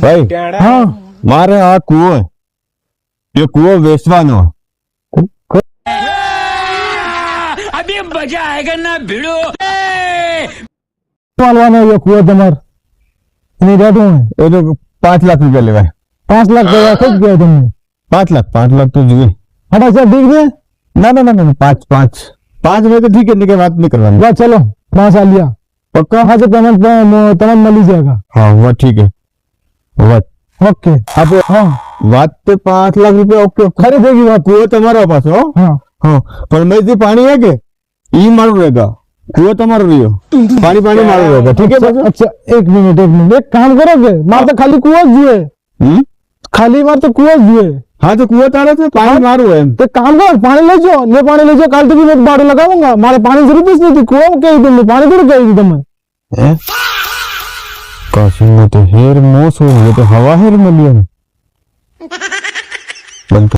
ભાઈ હા મારે આ કૂવો એ કૂવો વેચવાનો अभी मजा आएगा ना भिड़ो માલવાનો એ કુવો તમાર એની રેટ હું એ તો 5 લાખ રૂપિયા લેવાય 5 લાખ દેવા થઈ ગયા તમને 5 લાખ તો જોઈએ હટા સર ठीक है ना 5 में तो ठीक है नहीं बात नहीं करवानी बस चलो 5 आ लिया पक्का हाँ तो पेमेंट तुरंत मिल ही जाएगा हाँ वो ठीक है बात ओके आप हाँ बात पे 5 लाख रुपया ओके खरीदेगी बात कुओं तुम्हारा पास हो हाँ हाँ पर मैं जो पानी है के ई मारू रहेगा कुओं तुम्हारा रही हो पानी मारू रहेगा ठीक है अच्छा एक मिनट एक काम करोगे मार तो खाली कुआ जुए खाली मार तो कुआ जुए हाँ तो कुआ तारा से पानी मारू है तो काम कर पानी ले जाओ ने पानी ले जाओ कल तो मैं बाड़ो लगाऊंगा मारे पानी जरूरत नहीं थी कुआ कही तुमने पानी थोड़ी कही तुम्हें काशी में तो हेर मोस हो गया तो हवा हेर मिलियन बंद